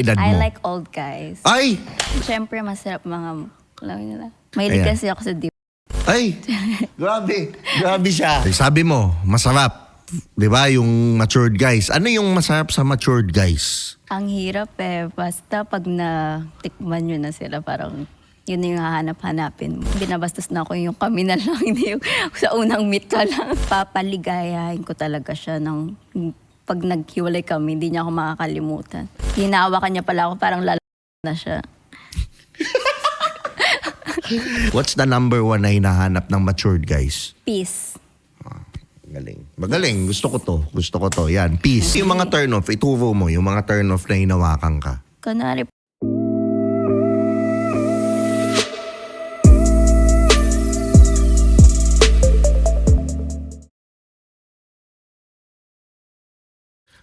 edad I mo? like old guys. Ay! Siyempre, masarap mga, alam niyo na. Mahilig Ayan. kasi ako sa deep. Ay! Grabe. Grabe siya. Sabi mo, masarap. 'Di ba yung matured guys? Ano yung masarap sa matured guys? Ang hirap basta pag natikman nyo na sila, parang yun yung hahanap-hanapin mo. Binabastos na ako yung kami na lang, hindi yung sa unang meet ka lang. Papaligayahin ko talaga siya ng pag naghiwalay kami, hindi niya ako makakalimutan. Hinahawakan niya pala ako, parang na siya. What's the number one na hinahanap ng matured guys? Peace. Magaling. Magaling. Gusto ko to. Gusto ko to. Yan. Peace. Yung mga turn off, ituro mo. Yung mga turn off na hinawakan ka. Kunwari,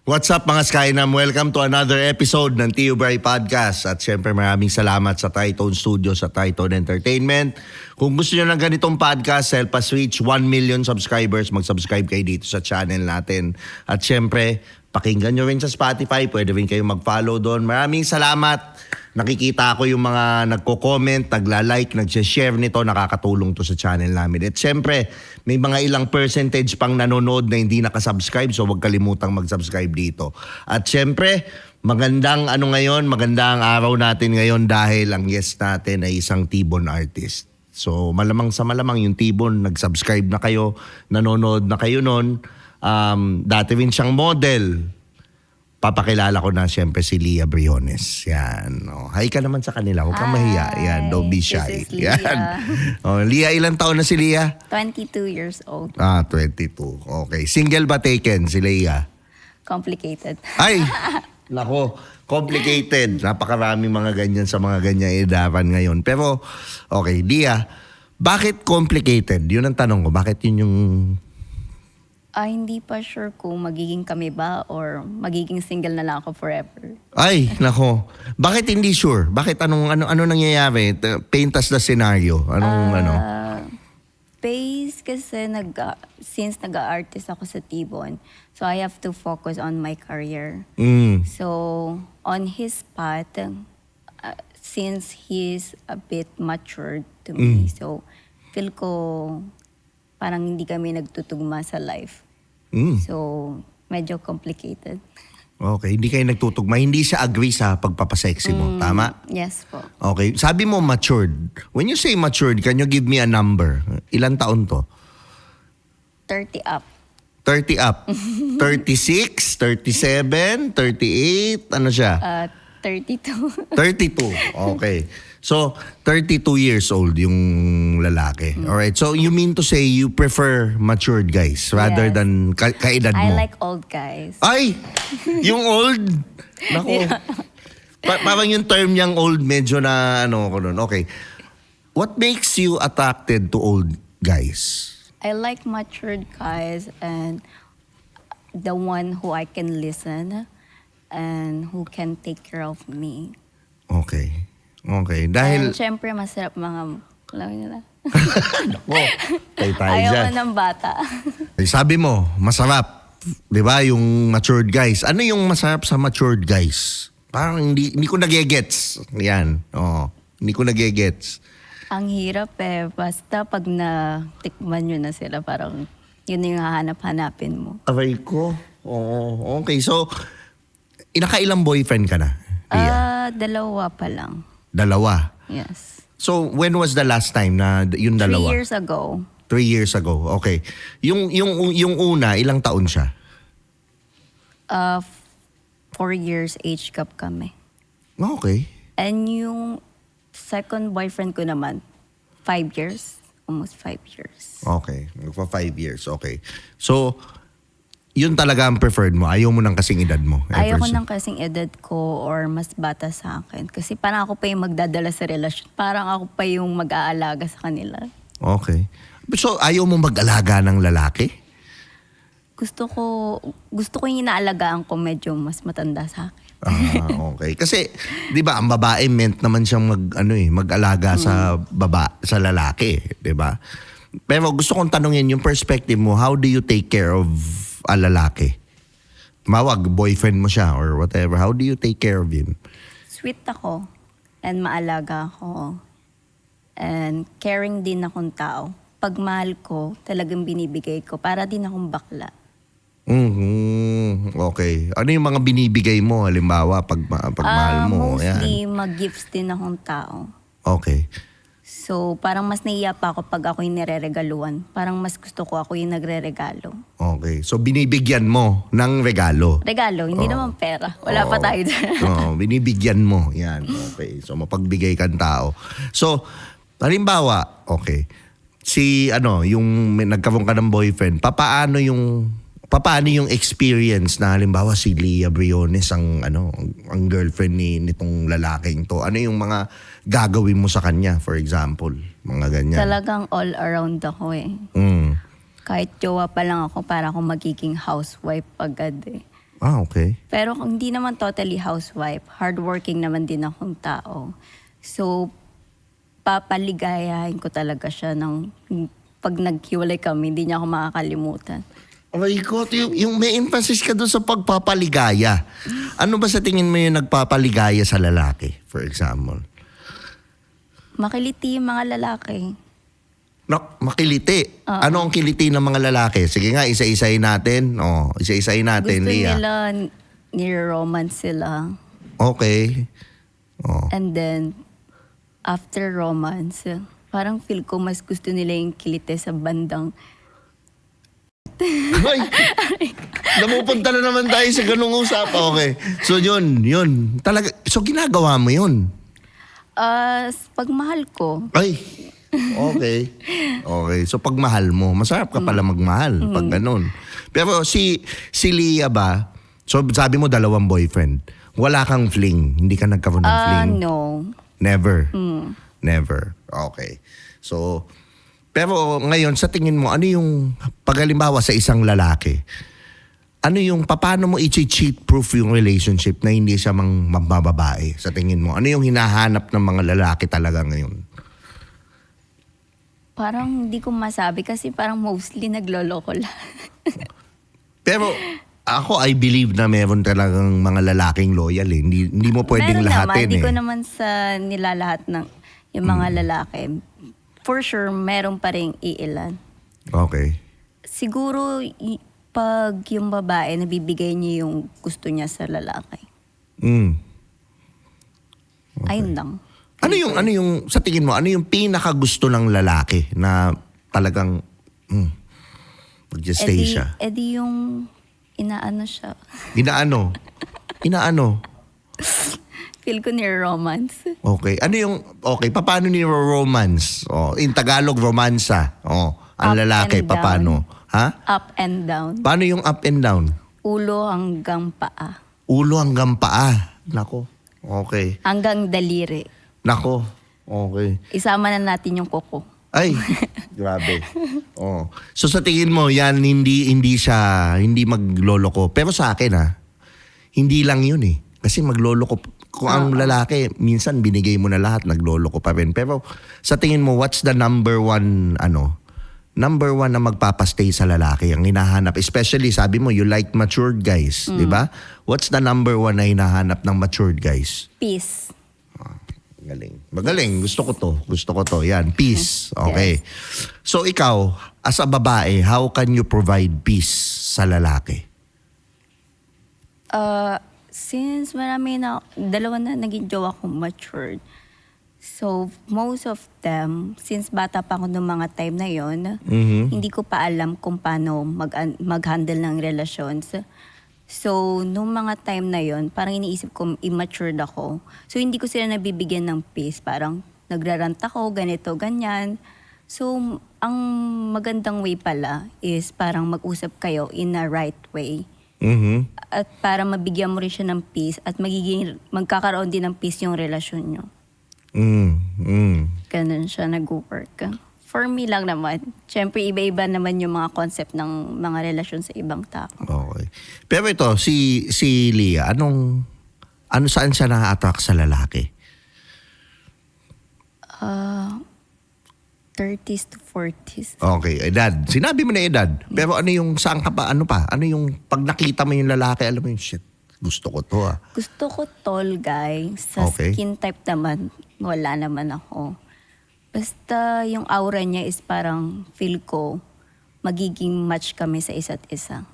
What's up mga Skynam? Welcome to another episode ng Tio Bray Podcast. At syempre maraming salamat sa Tritone Studios at Tritone Entertainment. Kung gusto nyo ng ganitong podcast, help us reach 1 million subscribers. Mag-subscribe kayo dito sa channel natin. At syempre, pakinggan nyo rin sa Spotify. Pwede rin kayo mag-follow doon. Maraming salamat. Nakikita ko yung mga nagko-comment, nagla-like, nag-share nito. Nakakatulong to sa channel namin. At syempre, may mga ilang percentage pang nanonood na hindi nakasubscribe. So huwag kalimutang mag-subscribe dito. At syempre, magandang araw natin ngayon dahil ang guest natin ay isang T-Bone artist. So malamang sa malamang yung T-Bone, nag-subscribe na kayo, nanonood na kayo nun. Dati rin siyang model. Papakilala ko na siyempre si Leah Briones. Yan. Oh, hi ka naman sa kanila. Huwag kang mahiya. Yan. Don't be shy. This is Leah. Yan. Oh, Leah, ilang taon na si Leah? 22 years old. 22. Okay. Single ba taken si Leah? Complicated. Ay! Nako, complicated. Napakaraming mga ganyan sa mga ganyang edapan ngayon. Pero, okay, Leah, bakit complicated? Yun ang tanong ko. Bakit yun yung... Hindi pa sure kung magiging kami ba or magiging single na lang ako forever. Ay, nako. Bakit hindi sure? Bakit ano nangyayari? Paint us the scenario. Base kasi since nag-artist ako sa T-Bone, so I have to focus on my career. So, on his path, since he's a bit matured to me, so feel ko parang hindi kami nagtutugma sa life. So, medyo complicated. Okay, hindi kayo nagtutugma. Hindi siya agree sa pagpapasexy mo. Tama? Yes po. Okay. Sabi mo matured. When you say matured, can you give me a number? Ilang taon to? 30 up. 30 up. 36, 37, 38, ano siya? 32. 32. Okay. So, 32 years old yung lalaki. Alright. So, you mean to say you prefer matured guys rather Yes. than kaedad I mo? like old guys. Ay! Yung old? Nako. Parang yung term niyang old, medyo na ko nun. Okay. What makes you attracted to old guys? I like matured guys and the one who I can listen and who can take care of me. Okay. Okay. Dahil... And syempre masarap mga, alam niyo na. Nako. Tayo Ayaw dyan. ko ng bata. Ay, sabi mo, masarap. 'Di ba yung matured guys? Ano yung masarap sa matured guys? Parang hindi ko nagegets. Yan. Oo. Hindi ko nagegets. Ang hirap basta pag natikman nyo na sila, parang yun yung hahanap-hanapin mo. Aray ko. Oo. Okay. So, nakailang boyfriend ka na? Leah? 2 pa lang. Dalawa. Yes. So, when was the last time na yung 3 dalawa? years ago. 3 years ago. Okay. Yung una, ilang taon siya? 4 years age gap kami. Okay. And yung second boyfriend ko naman, 5 years. Almost 5 years. Okay. For 5 years. Okay. So, yun talaga ang preferred mo. Ayaw mo nang kasing edad mo. Ayoko nang kasing edad ko or mas bata sa akin. Kasi parang ako pa yung magdadala sa relasyon. Parang ako pa yung mag-aalaga sa kanila. Okay. So, ayaw mo mag-alaga ng lalaki? Gusto ko yung inaalagaan ko medyo mas matanda sa akin. Okay. Kasi, di ba, ang babae meant naman siyang mag-alaga sa lalaki. Di ba? Pero gusto kong tanungin yung perspective mo, how do you take care of a lalaki? Mawag, boyfriend mo siya or whatever. How do you take care of him? sweet ako and maalaga ako. And caring din akong tao. Pag mahal ko, talagang binibigay ko. Para din akong bakla. Okay. Ano yung mga binibigay mo, halimbawa, pag mahal mo? Mostly, Yan. mag-gifts din akong tao. Okay. So, parang mas naiya pa ako pag ako yung nireregaluhan. Parang mas gusto ko ako yung nagre-regalo. Okay. So, binibigyan mo ng regalo. Regalo, hindi naman pera. Wala pa tayo dyan. Binibigyan mo. Yan. Okay. So, mapagbigay kang tao. So, halimbawa, okay, yung nagkaroon ka ng boyfriend, papaano yung experience na halimbawa si Leah Briones ang girlfriend nitong lalaking to? Ano yung mga gagawin mo sa kanya, for example? Mga ganyan. Talagang all around ako eh. Kahit jowa pa lang ako, para akong magiging housewife agad eh. Okay. Pero kung hindi naman totally housewife, hardworking naman din akong tao. So, papaligayahin ko talaga siya ng pag naghiwalay kami, hindi niya ako makakalimutan. Oh my God, yung may emphasis ka doon sa pagpapaligaya. Ano ba sa tingin mo yung nagpapaligaya sa lalaki, for example? Makiliti yung mga lalaki. Makiliti. Ano ang kiliti ng mga lalaki? Sige nga, isa-isahin natin. Isa-isahin natin, Gusto Leah. nila nire-romance sila. Okay. And then, after romance, parang feel ko mas gusto nila yung kilite sa bandang. Hoy! Napupunta na naman tayo sa ganung usap. Okay. So yun. Talaga, so ginagawa mo yun? Pagmahal ko. Ay! Okay. Okay. So pag mahal mo, masarap ka pala magmahal pag ganun. Pero si Leah ba, so sabi mo 2 boyfriend. Wala kang fling. Hindi ka nagkaroon ng fling? No. Never? Never. Okay. So, pero ngayon, sa tingin mo, ano yung, paghalimbawa sa isang lalaki, paano mo i-cheat-proof yung relationship na hindi siya mabababae sa tingin mo? Ano yung hinahanap ng mga lalaki talaga ngayon? Parang hindi ko masabi kasi parang mostly nagloloko lang. Pero ako, I believe na meron talagang mga lalaking loyal eh. Hindi mo pwedeng Meron lahatin naman, hindi ko eh. naman sa nilalahat ng yung mga lalaki. For sure, meron pa rin iilan. Okay. Siguro, pag yung babae, nabibigay niya yung gusto niya sa lalaki. Okay. Ayun lang. Ano yung, sa tingin mo, ano yung pinakagusto ng lalaki na talagang mag-stay siya? Edi yung inaano siya. Inaano? Feel ko ni-romance. Okay. Paano ni romance? In Tagalog, romansa. Ang Up lalaki, and down. paano? Ha? Up and down. Paano yung up and down? Ulo hanggang paa. Ulo hanggang paa. Nako. Okay. Hanggang daliri. Nako. Okay. Isama na natin yung kuko. Ay, grabe. So sa tingin mo, yan hindi magloloko. Pero sa akin hindi lang yun eh. Kasi magloloko, kung ang lalaki, minsan binigay mo na lahat, nagloloko pa rin. Pero sa tingin mo, what's the number one na magpapastay sa lalaki, ang hinahanap? Especially, sabi mo, you like matured guys, di ba? What's the number one na hinahanap ng matured guys? Peace. Magaling. Gusto ko to. Yan, peace. Okay. So ikaw, as a babae, how can you provide peace sa lalaki? Since dalawa na naging jowa ko matured. So, most of them, since bata pa ako noong mga time na yon, hindi ko pa alam kung paano mag-handle ng relations. So, noong mga time na yon, parang iniisip ko, immature ako. So, hindi ko sila nabibigyan ng peace. Parang nagrarant ako, ganito, ganyan. So, ang magandang way pala is parang mag-usap kayo in a right way. At para mabigyan mo rin siya ng peace at magkakaroon din ng peace yung relasyon nyo. Ganun siya nag-work. For me lang naman. Siyempre, iba-iba naman yung mga concept ng mga relasyon sa ibang tao. Okay. Pero ito, si Leah, saan siya na-attract sa lalaki? 30s to 40s. Okay, edad. Sinabi mo na edad. Pero saan ka pa, ano yung, pag nakita mo yung lalaki, alam mo yung shit. gusto ko to ah. Gusto ko tall guy. Sa Okay. skin type naman, wala naman ako. Basta yung aura niya is parang feel ko magiging match kami sa isa't isa.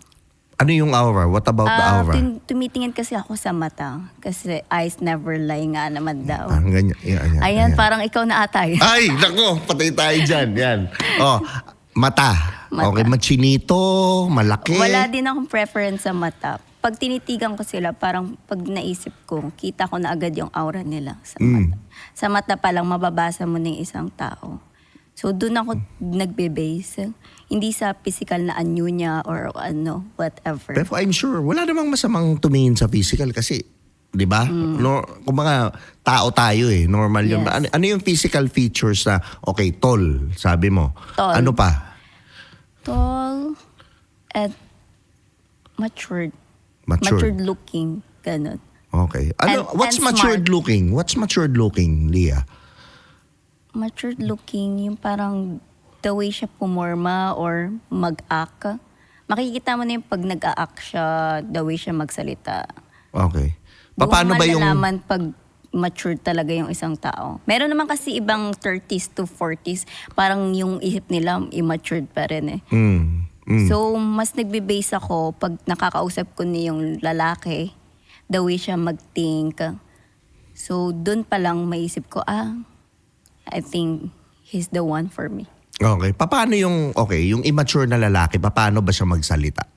Ano yung aura? What about the aura? Tumitingin kasi ako sa mata. Kasi eyes never lie nga naman daw. Parang ganyan. Yan. Ayan, parang ikaw na ata yun. Ay, nako, patay tayo dyan. Yan. Oh, mata. Okay, machinito, malaki. Wala din akong preference sa mata. Pag tinitigan ko sila, parang pag naisip ko, kita ko na agad yung aura nila sa mata. Sa mata pa lang, mababasa mo ng isang tao. So, doon ako nagbe-base. Hindi sa physical na anyo niya or ano, whatever. Pero I'm sure, wala namang masamang tumingin sa physical kasi, di ba? No, kumbaga, tao tayo eh. Normal yun. Yes. Ano yung physical features na, okay, tall, sabi mo. Tall. Ano pa? Tall and matured. Matured. Matured looking. Ganun. Okay. Ano, And- what's and matured smart. looking? What's matured looking, Leah? Matured looking, yung parang the way siya pumorma or mag-act. Makikita mo na yung pag nag-a-act siya, the way siya magsalita. Okay. Doon Paano ba yung... malalaman pag mature talaga yung isang tao. Meron naman kasi ibang 30s to 40s, parang yung ihip nila immature pa rin eh. So, mas nagbe-base ako pag nakakausap ko niya yung lalaki, the way siya mag-think. So, doon pa lang maisip ko, I think he's the one for me. Okay. Paano yung, yung immature na lalaki, paano ba siya magsalita?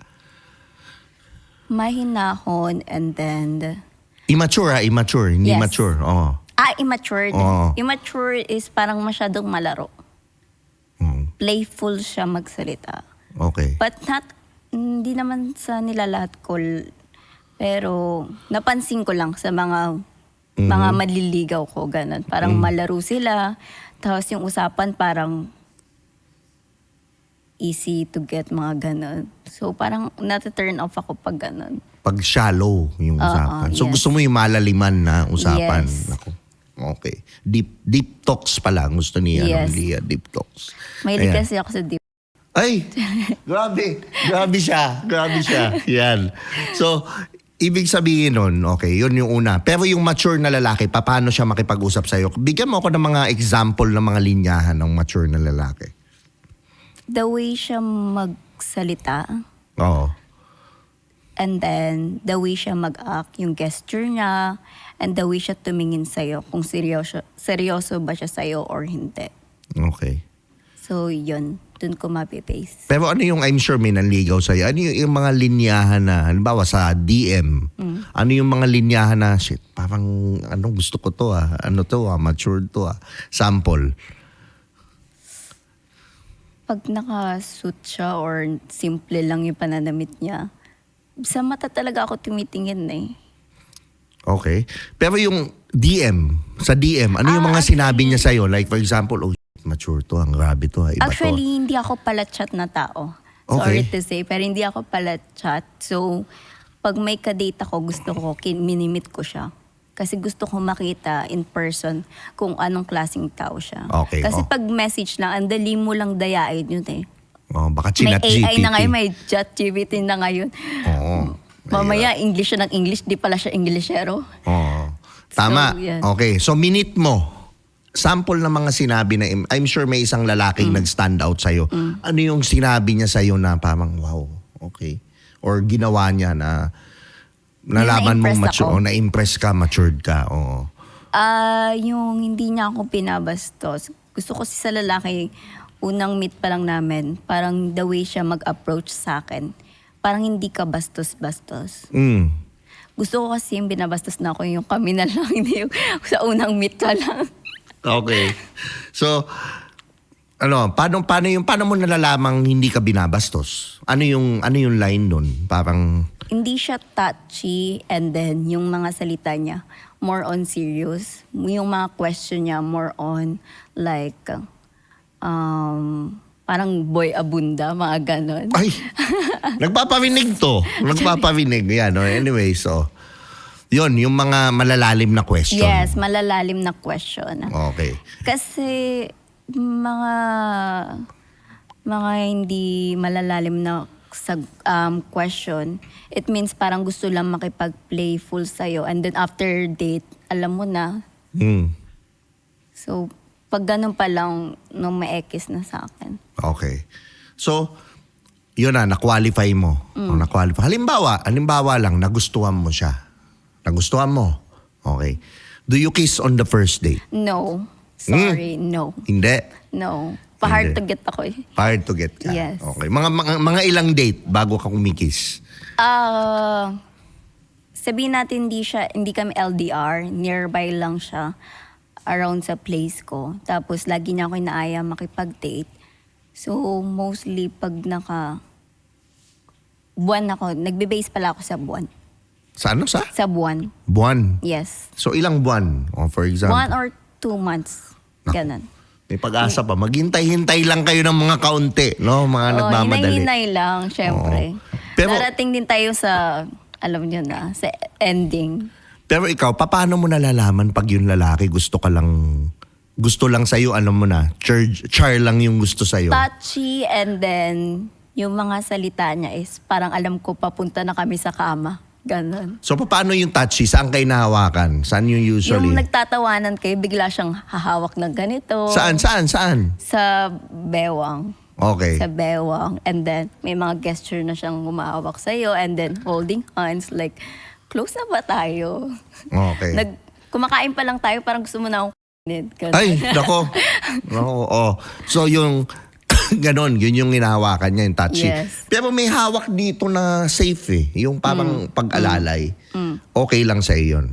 Mahinahon and then... Immature immature. Hindi Yes. mature. Oo. Immature. Oo. Immature is parang masyadong malaro. Playful siya magsalita. Okay. But hindi naman sa nila lahat ko. Pero napansin ko lang sa mga maliligaw ko, ganun. Parang malaro sila. Tapos yung usapan parang easy to get, mga ganun. So parang nata-turn off ako pag ganun. Pag shallow yung usapan. So yes. gusto mo yung malaliman na usapan. Yes. Naku. Okay. Deep talks pala gusto niya. Yes. Leah, deep talks. Mahilig Ayan. kasi ako sa deep. Ay, grabe. Grabe siya. Grabe siya. Yan. So, ibig sabihin nun, okay, yun yung una. Pero yung mature na lalaki, paano siya makipag-usap sa'yo? Bigyan mo ako ng mga example ng mga linyahan ng mature na lalaki. The way siya magsalita, Oo. and then the way siya mag-act, yung gesture niya, and the way siya tumingin sa'yo, kung seryoso ba siya sa'yo or hindi. Okay. So, yun. Dun ko mabibase. Pero ano yung, I'm sure may nanligaw sa'yo, ano yung mga linyahan na, halimbawa sa DM, ano yung mga linyahan na, shit, parang, anong gusto ko to ano to matured to sample. Pag naka-suit siya or simple lang yung pananamit niya, sa mata talaga ako tumitingin eh. Okay. Pero yung DM, sa DM, ano yung mga sinabi niya sa'yo? Like for example, oh, mature to, ang grabe to, iba Actually, to. hindi ako pala chat na tao. Okay. Sorry to say, pero hindi ako pala chat. So, pag may kadate ako, gusto ko, minimit ko siya. Kasi gusto ko makita in person kung anong klaseng tao siya. Okay, Kasi oh. pag message lang, ang dali mo lang dayain yun eh. Oh, baka May chinat AI GPT. na ngayon, may chat GPT na ngayon. Oo. Mamaya, English siya ng English, di pala siya Englishero. Oo. Tama. So, yan. Okay. So, minute mo. Sample ng mga sinabi na, I'm sure may isang lalaking nag-stand out sa'yo. Ano yung sinabi niya sa'yo na parang, wow, okay. Or ginawa niya na nalaman mong Na-impress mature, ako. o na-impress ka, matured ka. Oo. Yung hindi niya ako pinabastos. Gusto ko sa lalaki, unang meet pa lang namin, parang the way siya mag-approach sa akin, parang hindi ka bastos-bastos. Gusto ko kasi yung binabastos na ako, yung kami na lang, hindi yung sa unang meet ka lang. Okay. So, paano mo nalalamang hindi ka binabastos? Ano yung line doon? Parang Hindi siya touchy, and then yung mga salita niya, more on serious. Yung mga question niya, more on like, parang boy abunda, mga ganon. ay, nagpaparinig to. Nagpaparinig. Yan, anyway, so yun, yung mga malalalim na question. Yes, malalalim na question. Okay. Kasi mga hindi malalalim na sa question, it means parang gusto lang makipag-playful sa'yo. And then after date, alam mo na. So, pag ganun pa lang, nung may ekis na sa akin. Okay. So, yun na, na-qualify mo. Na-qualify. Halimbawa lang, nagustuhan mo siya. Nagustuhan mo. Okay. Do you kiss on the first date? No. Sorry, no. Hindi? No. Pa-hard Hindi. to get ako eh. Hard to get ka? Yes. Okay. Mga ilang date bago ka kumikiss? Sabihin natin hindi kami LDR, nearby lang siya, around sa place ko. Tapos lagi niya ako inaaya makipag-date. So mostly pag buwan ako, nagbe-base pala ako sa buwan. Sa ano? Sa? Sa buwan, Buwan. yes. So ilang buwan? For example. 1 or 2 months, ganon. May pag-asa pa. Maghintay-hintay lang kayo ng mga kaunti, no? Mga nagmamadali. Hinay-hinay lang, syempre. Pero- Darating din tayo sa, alam niyo na, sa ending. Pero ikaw, paano mo nalalaman pag yung lalaki gusto lang sa'yo, alam mo na, char lang yung gusto sa'yo? Touchy, and then yung mga salita niya is parang alam ko papunta na kami sa kama. Ganon. So, paano yung touchy? Saan kayo nahawakan? Saan yung usually? Yung nagtatawanan kayo, bigla siyang hahawak ng ganito. Saan? Sa bewang. Okay. Sa bewang. And then, may mga gesture na siyang umahawak sa'yo. And then, holding hands. Like, close na ba tayo? Okay. Kumakain pa lang tayo, parang gusto mo na akong ganon. Ay, nako. Oh. So, yung ganon, yun yung hinahawakan niya, yung touchy. Yes. Pero may hawak dito na safe eh. Yung parang pag-alalay. Okay lang sa'yo yun.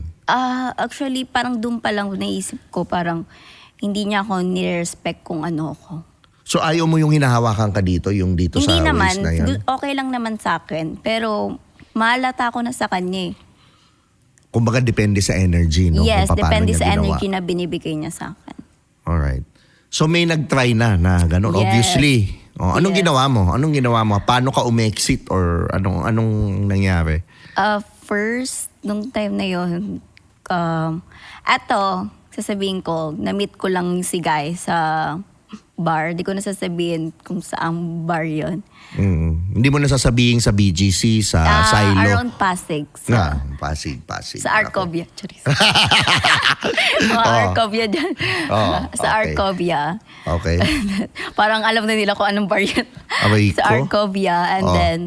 Actually, parang doon pa lang naisip ko, parang hindi niya ako nirespect kung ano ako. So, ayaw mo yung hinahawakan ka dito, yung dito Hindi sa naman, waist na yan? okay lang naman sa akin. Pero, mahalata ko na sa kanya eh. Kumbaga, depende sa energy, no? Yes, Kung paano depende niya sa ginawa. energy na binibigay niya sa akin. Alright. So, may nag-try na gano'n, Yes. obviously. Anong Yes. ginawa mo? Paano ka umexit or anong nangyari? First, nung time na yun, sasabihin ko, na-meet ko lang si Guy sa bar. Di ko na sasabihin kung saang bar yun. Hindi mo nasasabihin sa BGC, sa Silo? Around Pasig. Pasig. Sa Arcovia. Charis. Arcovia dyan. Sa okay. Arcovia. Okay. Parang alam na nila kung anong bar yun. Aray Sa ko. Arcovia. And then,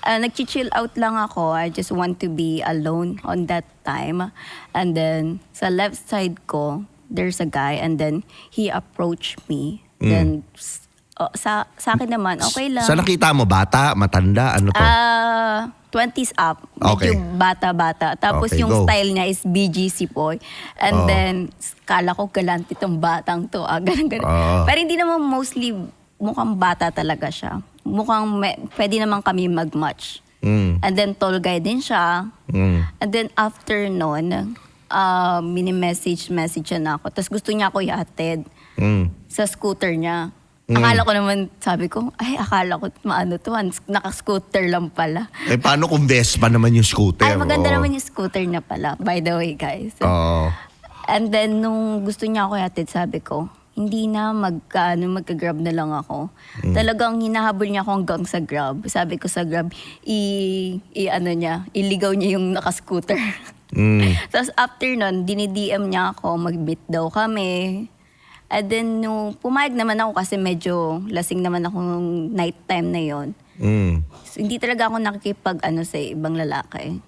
nag-chill out lang ako. I just want to be alone on that time. And then, sa left side ko, there's a guy. And then, he approached me. Then, sa akin naman, okay lang. Sa nakita mo, bata, matanda, ano to? 20s up. Medyo Okay. bata-bata. Tapos Okay, yung go. style niya is BGC boy. And then, kala ko galante tong batang to. Ganun. Pero hindi naman mostly mukhang bata talaga siya. Mukhang pwede naman kami mag-match. And then, tall guy din siya. And then, after nun, mini-message na ako. Tapos gusto niya ako ihatid sa scooter niya. Akala ko naman, sabi ko, akala ko maano to, naka-scooter lang pala. Paano kung Vespa naman yung scooter? Ay, maganda naman yung scooter na pala, by the way, guys. And then, nung gusto niya ako ihatid, sabi ko, hindi na, magka-grab na lang ako. Talagang hinahabol niya ako hanggang sa grab. Sabi ko sa grab, iligaw niya yung naka-scooter. Tapos after nun, dinidm niya ako, mag-meet daw kami. And then, pumayag naman ako kasi medyo lasing naman ako nung night time na yon. So, hindi talaga ako nakikipag sa ibang lalaki.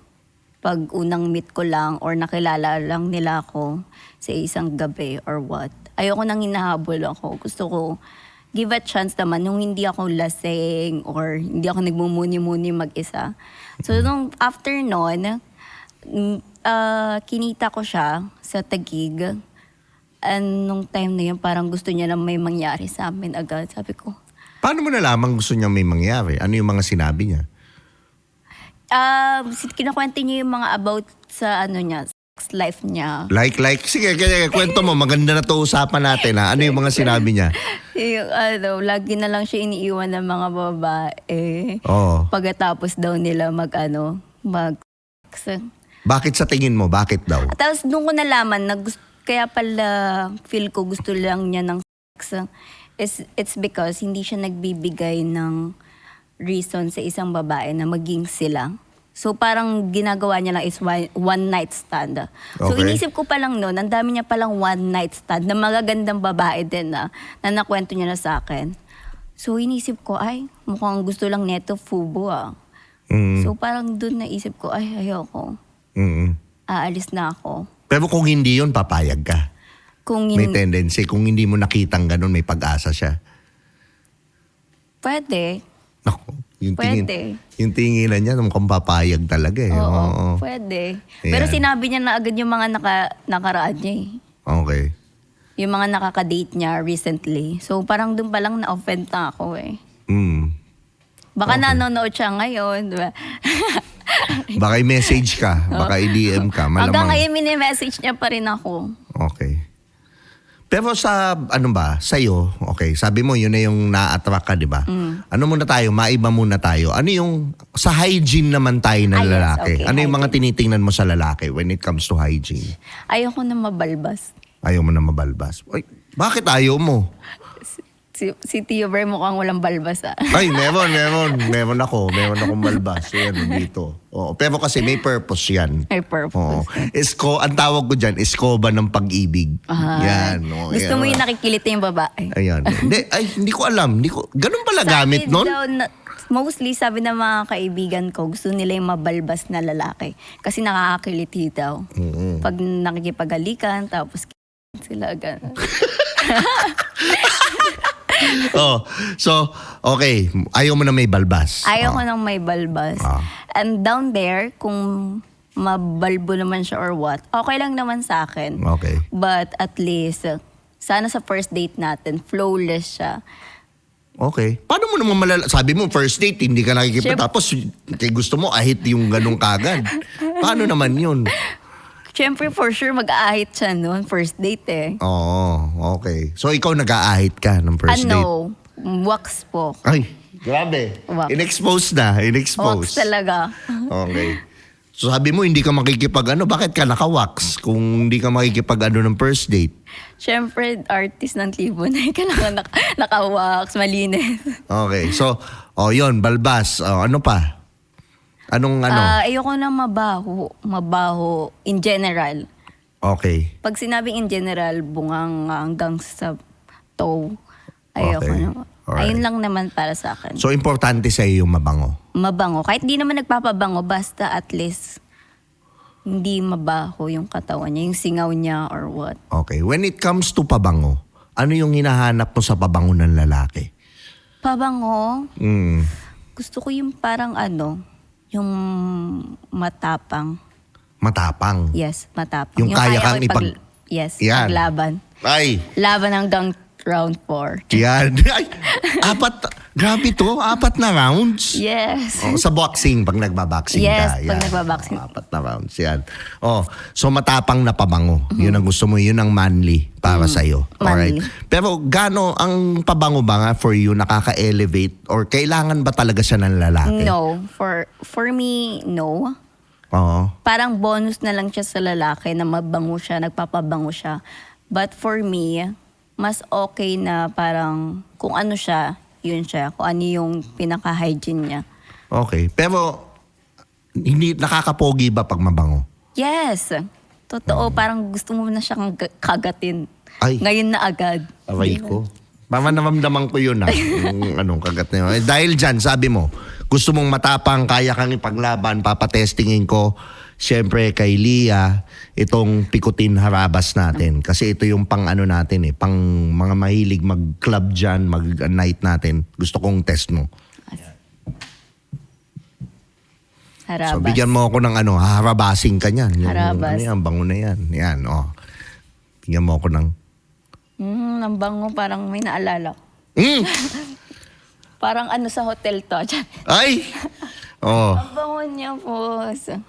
Pag unang meet ko lang or nakilala lang nila ako sa isang gabi or what. Ayoko nang hinahabol ako. Gusto ko give a chance naman nung hindi ako lasing or hindi ako nagmumuni-muni mag-isa. So, nung after nun, kinita ko siya sa Taguig. And nung time na yun, parang gusto niya na may mangyari sa amin agad. Sabi ko, Paano mo nalaman gusto niya may mangyari? Ano yung mga sinabi niya? Kinakwento niya yung mga about sa niya, sex life niya. Like, sige, kwento mo. Maganda na to usapan natin. Ha? Ano yung mga sinabi niya? Yung lagi na lang siya iniiwan ng mga babae. Oo. Pagkatapos daw nila mag. Bakit sa tingin mo? Bakit daw? Tapos nung ko nalaman, kaya pala feel ko gusto lang niya ng sex, it's because hindi siya nagbibigay ng reason sa isang babae na maging sila. So parang ginagawa niya lang is one night stand. So Okay. inisip ko pa lang noon, ang dami niya palang one night stand na magagandang babae din na nakwento niya na sa akin. So inisip ko, ay mukhang gusto lang neto fubo ah. Mm. So parang doon naisip ko, ay ayoko, Mm. aalis na ako. Pero kung hindi yun, papayag ka. Kung May tendency. Kung hindi mo nakitang ganun, may pag-asa siya. pwede, Naku, Pwede. yung tinginan niya, mukhang papayag talaga eh. oo, pwede. Pero Ayan. sinabi niya na agad yung mga nakaraan niya eh. Okay. Yung mga nakaka-date niya recently. So parang doon pa lang na-offend na ako eh. Mm. Baka nanonood siya ngayon, di ba? Baka i-message ka, baka i-DM ka, Hanggang malamang. ngayon mini-message niya pa rin ako. Okay. Pero sa, ano ba, sa'yo, okay, sabi mo yun na yung na-attract ka, di ba? Ano muna tayo, maiba muna tayo. Ano yung, sa hygiene naman tayo ng Yes, lalaki. okay, Ano yung mga hygiene. tinitingnan mo sa lalaki when it comes to hygiene? Ayoko na mabalbas. Ayaw mo na mabalbas. Ay, bakit ayaw mo? Si Tio Ber mukhang walang balbas ah. Ay, meron. Meron akong balbas. Yan, dito. Oo, pero kasi may purpose yan. May Oo. purpose. Ang tawag ko dyan, eskoba ng pag-ibig. Yan. Oo, Gusto yan. mo yung nakikiliti yung babae. Ayan. Hindi ko alam. Ganun pala gamit nun? Mostly, sabi ng mga kaibigan ko, gusto nila yung mabalbas na lalaki. Kasi nakakakiliti daw. Pag nakikipagalikan, tapos sila gano'n. Oh, so, okay. Ayaw mo na may balbas. Ayaw ko nang may balbas. Ah. And down there, kung mabalbo naman siya or what, okay lang naman sa akin. Okay. But at least, sana sa first date natin, flawless siya. Okay. Paano mo naman sabi mo, first date, hindi ka nakikipag. Siyempre- Tapos, gusto mo, ahit yung ganung kagad. Paano naman yun? Siyempre, for sure, mag-aahit siya noon, first date eh. Oo, okay. So, ikaw nag-aahit ka ng first date? Ano, wax po. Ay, grabe. Wax. In-expose na. Wax talaga. Okay. So sabi mo, hindi ka makikipag bakit ka naka-wax kung hindi ka makikipag ng first date? Siyempre, artist ng Tibon ay kailangan naka-wax, malinis. Okay. So, yun, balbas. Ano pa? Anong Ayoko na mabaho in general. Okay. Pag sinabing in general, bungang hanggang sa toe, ayoko Okay. na. Alright. Ayun lang naman para sa akin. So, importante sa'yo yung mabango. Mabango. Kahit di naman nagpapabango, basta at least hindi mabaho yung katawan niya, yung singaw niya or what. Okay. When it comes to pabango, ano yung hinahanap mo sa pabango ng lalaki? Pabango, Mm. gusto ko yung parang yung matapang. Matapang. Yes, matapang. Yung kaya kang Yes, Yan. paglaban. Ay, Laban hanggang round 4. yan. Ay, grabe to, 4 na rounds. Yes. Sa boxing, pag nagbaboxing Yes, ka. pag nagbaboxing. 4 na rounds, yan. So matapang na pabango. Yun ang gusto mo, yun ang manly para sa'yo. Alright. Manly. Pero gaano ang pabango ba nga for you nakaka-elevate or kailangan ba talaga siya ng lalaki? No. For me, no. Oo. Parang bonus na lang siya sa lalaki na mabango siya, nagpapabango siya. But for me, mas okay na parang kung ano siya, yun siya. Kung ano yung pinaka-hygiene niya. Okay. Pero hindi nakakapogi ba pag mabango? Yes. Totoo, parang gusto mo na siyang kagatin. Ay. Ngayon na agad. Aray ko. Mama, naramdaman ko yun yung kagat na yun. Dahil dyan, sabi mo, gusto mong matapang, kaya kang ipaglaban, papatestingin ko, syempre kay Lia, itong pikutin harabas natin. Kasi ito yung pang natin pang mga mahilig mag-club dyan, mag-night natin. Gusto kong test mo. Harabas. So bigyan mo ako ng haharabasin ka niyan. Harabas. Yan, bango na yan. Yan, Bigyan mo ako ng... Ang bango, parang may naalala ko. Parang sa hotel to. Ay! Oh. Ang bango niya po.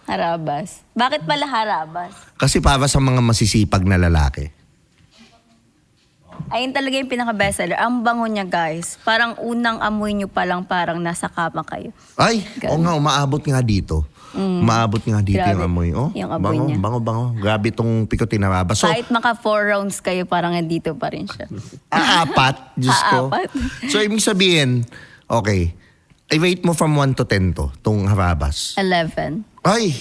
Harabas. Bakit pala harabas? Kasi para sa mga masisipag na lalaki. Ayun talaga yung pinaka-bestseller. Ang bango niya, guys. Parang unang amoy niyo pa lang parang nasa kama kayo. Ay, umaabot nga dito. Umaabot nga dito Grabe. yung amoy. Yung amoy niya. Bango. Grabe tong pikutin na raba. So, Kahit maka 4 rounds kayo, parang nandito pa rin siya. apat. Diyos ko. Apat. So, ibig sabihin, okay, I-rate mo from 1 to 10 tong Harabas. 11. Ay!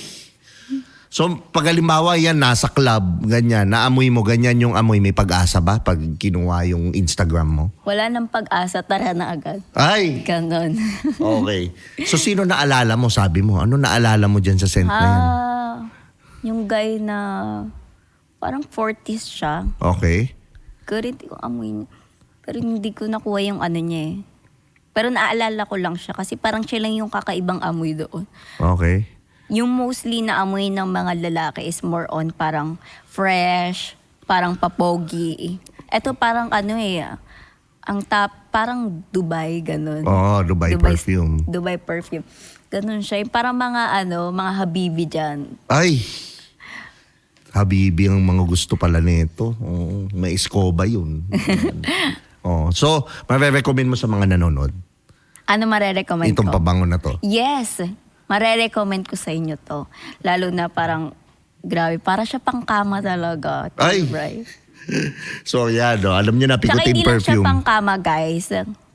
So, pag halimbawa yan, nasa club, ganyan, naamoy mo, ganyan yung amoy, may pag-asa ba pag kinuha yung Instagram mo? Wala nang pag-asa, tara na agad. Ay! Ganon. Okay. So, sino naalala mo, sabi mo? Ano naalala mo dyan sa scent na yan? Yung guy na parang 40s siya. Okay. Pero hindi ko amoy niya. Pero hindi ko nakuha yung ano niya eh. Pero naaalala ko lang siya kasi parang siya lang yung kakaibang amoy doon. Okay. Yung mostly na amoy ng mga lalaki is more on parang fresh, parang papogi. Ito parang ano eh, ang top, parang Dubai, ganun. Oh, Dubai perfume. Dubai perfume. Ganun siya. Yung parang mga mga habibi dyan. Ay! Habibi ang mga gusto pala nito. Oh, may escoba yun. Oh, so, mare-recommend mo sa mga nanonood Ano marerecommend itong ko? pabango na to? Yes! Marerecommend ko sa inyo to. Lalo na parang, grabe, para siya pang kama talaga. Ay! Right? So, yan. No? Alam niyo na, Tsaka Pikutin hindi lang siya perfume. pang kama, guys.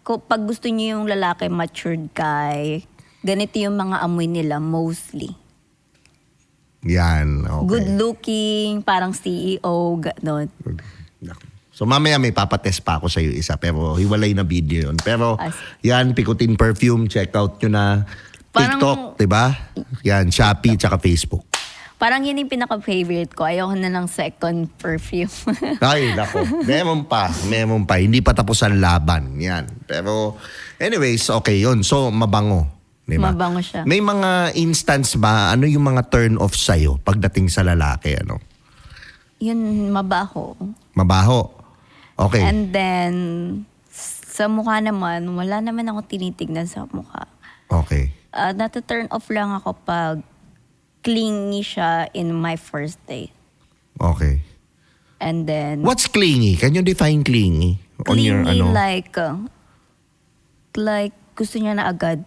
Pag gusto niyo yung lalaki matured guy, ganito yung mga amoy nila mostly. Yan. Okay. Good looking, parang CEO, gano'n. So mamaya may papatest pa ako sa iyo isa pero hiwalay na video yun. Pero As- yan, Pikutin perfume, check out nyo na Parang- TikTok, 'di ba? Yan, Shopee tsaka Facebook. Parang yun yung pinaka-favorite ko. Ayoko na ng second perfume. Ay, nako. Meron pa. Hindi pa tapos ang laban. Yan. Pero anyways, okay yun. So mabango. Diba? Mabango siya. May mga instance ba, ano yung mga turn off sa'yo pagdating sa lalaki? Ano? Yun, mabaho. Mabaho. Okay. And then, sa mukha naman, wala naman ako tinitignan sa mukha. Okay. Nata-turn off lang ako pag clingy siya in my first date. Okay. And then, What's clingy? Can you define clingy? On clingy your, ano? like gusto niya na agad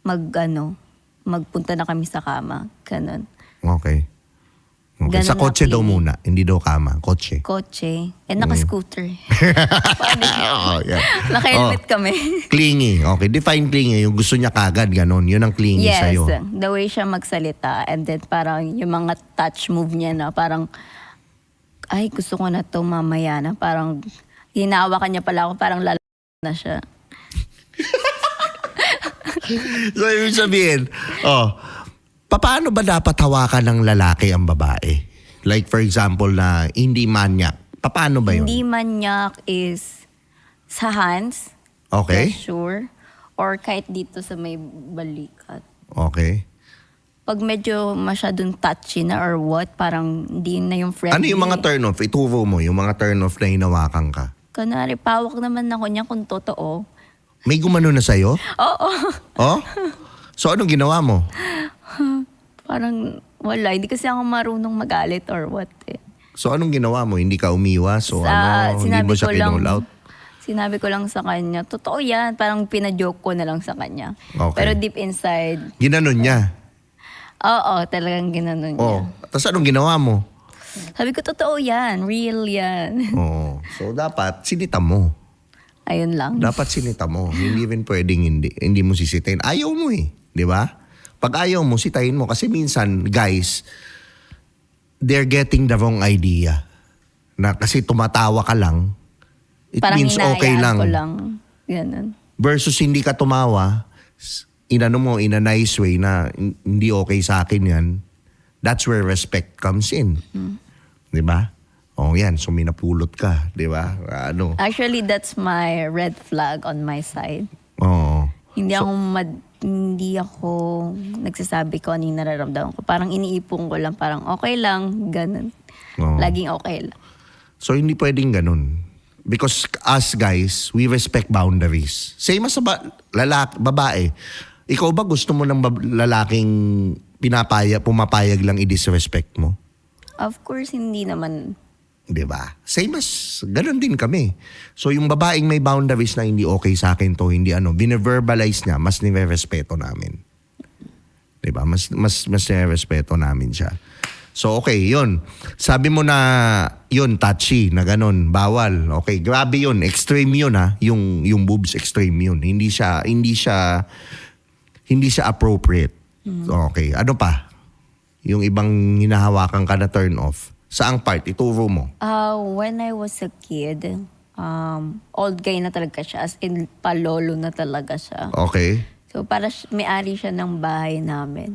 magpunta na kami sa kama. Ganon. Okay. Okay. Ganun Sa na kotse daw clingy. muna, hindi daw kama. Kotse. Kotse. Naka-scooter. Oh, yeah. Naka-helmet kami. Clingy. Okay. Define clingy. Yung gusto niya kagad, ganon. Yun ang clingy Yes, sa'yo. the way siya magsalita and then parang yung mga touch move niya na parang ay gusto ko na to mamaya na parang hinawakan niya pala ako parang na siya. So, ibig sabihin, paano ba dapat hawakan ng lalaki ang babae? Like, for example, na hindi manyak. Paano ba yun? Hindi manyak is sa hands, Okay. sure, or kahit dito sa may balikat. Okay. Pag medyo masyadong touchy na or what, parang hindi na yung friendly. Ano yung mga turn off? Ituro mo, yung mga turn off na hinawakan ka. Kunwari, pawak naman ako niya kung totoo. May gumano na sa'yo? Oo. Oh? So, anong ginawa mo? Parang wala. Hindi kasi ako marunong magalit or what eh. So, anong ginawa mo? Hindi ka umiwas? O hindi sinabi mo siya ko lang, kinall out? Sinabi ko lang sa kanya, totoo yan. Parang pinajoke ko na lang sa kanya. Okay. Pero deep inside, Ginanon niya? oo, talagang ginanon niya. Oh. Tapos anong ginawa mo? Sabi ko, totoo yan. Real yan. Oh. So, dapat sinita mo. Ayun lang. Dapat sinita mo. Hindi rin pwedeng hindi mo sisitahin. Ayaw mo eh. Di ba? Pag ayaw mo, sitahin mo. Kasi minsan, guys, they're getting the wrong idea. Na kasi tumatawa ka lang, it Parang means okay hinahayaan lang. ko lang. Ganun. Versus hindi ka tumawa, inano mo in a nice way na hindi okay sa akin yan, that's where respect comes in. Di ba? Oh, yan. So, minapulot ka. Di ba? Ano? Actually, that's my red flag on my side. Oo. Hindi ako nagsasabi ko ano yung nararamdaman ko. Parang iniipon ko lang, parang okay lang, ganun. Oo. Laging okay lang. So, hindi pwedeng ganun. Because us guys, we respect boundaries. Same as sa babae. Ikaw ba gusto mo ng lalaking pumapayag lang i-disrespect mo? Of course, hindi naman. Diba? Same as, ganun din kami. So, yung babaeng may boundaries na hindi okay sa akin to, hindi bine-verbalize niya, mas nire-respeto namin. Diba? Mas nire-respeto namin siya. So, okay, yun. Sabi mo na, yun, touchy, na ganun, bawal. Okay, grabe yun. Extreme yun, ha? Yung boobs, extreme yun. Hindi siya hindi siya appropriate. Okay. Ano pa? Yung ibang hinahawakan ka na turn off. Saang part? Ituro mo. When I was a kid, old guy na talaga siya. As in, palolo na talaga siya. Okay. So, para may-ari siya ng bahay namin.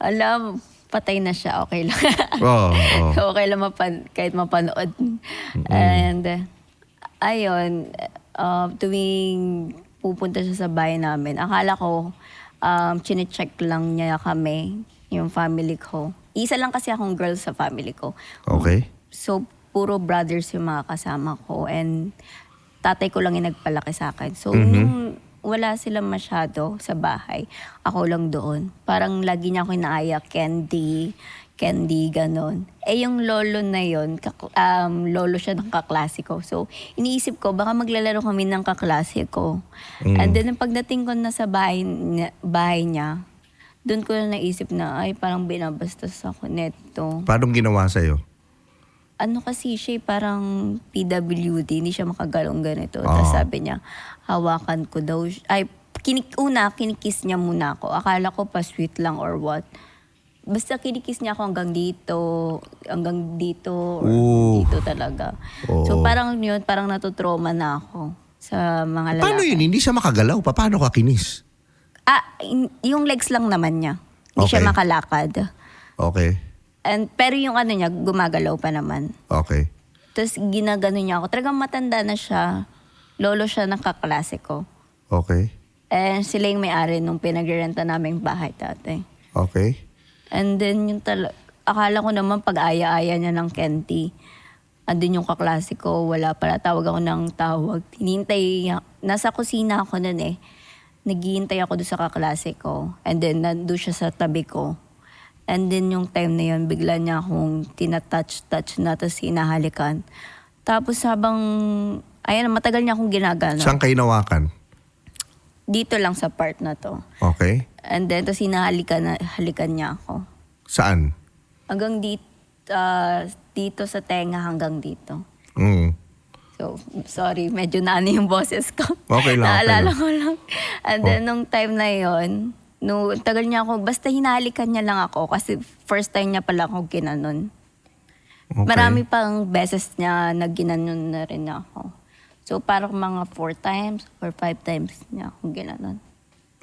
Alam, patay na siya. Okay lang. Oo. Okay lang kahit mapanood. And, ayun, tuwing pupunta siya sa bahay namin, akala ko, chinecheck lang niya kami, yung family ko. Isa lang kasi akong girl sa family ko. Okay. So, puro brothers yung mga kasama ko. And tatay ko lang yung nagpalaki sa akin. So, nung wala sila masyado sa bahay, ako lang doon. Parang lagi niya ako inaaya, candy, ganon. Yung lolo na yon, lolo siya ng kaklasiko. So, iniisip ko, baka maglalaro kami ng kaklasiko. And then, pagdating ko na sa bahay niya, doon ko na naisip na, ay, parang binabastos ako neto. Paano ginawa sa'yo? Ano kasi siya, parang PWD, hindi siya makagalong ganito. Tapos sabi niya, hawakan ko daw. Kinikiss niya muna ako. Akala ko pa sweet lang or what. Basta kinikiss niya ako hanggang dito, or dito talaga. So parang yun, parang natutrauma na ako sa mga lalaki. Paano yun? Hindi siya makagalaw. Paano ka kinis? Yung legs lang naman niya. Hindi siya Okay. makalakad. Okay. Pero yung ano niya, gumagalaw pa naman. Okay. Tapos ginagano niya ako. Talagang matanda na siya. Lolo siya ng kaklase ko. Okay. And sila yung may-ari nung pinagrenta naming bahay dati. Okay. And then yung akala ko naman pag-aya-aya niya ng Kenti. Andun yung kaklase ko, wala pala. Tawag ako ng tawag. Nasa kusina ako nun eh. Naghihintay ako doon sa kaklase ko. And then nandun siya sa tabi ko. And then yung time na yun, bigla niya akong tinatouch na, tapos hinahalikan. Tapos habang, matagal niya akong ginagano. Saan kayo nawakan? Dito lang sa part na to. Okay. And then, tapos halikan niya ako. Saan? Hanggang dito sa tenga hanggang dito. So, sorry, medyo naano yung boses ko. Okay lang. Naalala ko lang. And then, nung time na yon, tagal niya ako, basta hinahalikan niya lang ako kasi first time niya pala ako ginanon. Okay. Marami pang beses niya na ginanon na rin ako. So, parang mga 4 times or 5 times niya ako ginanon.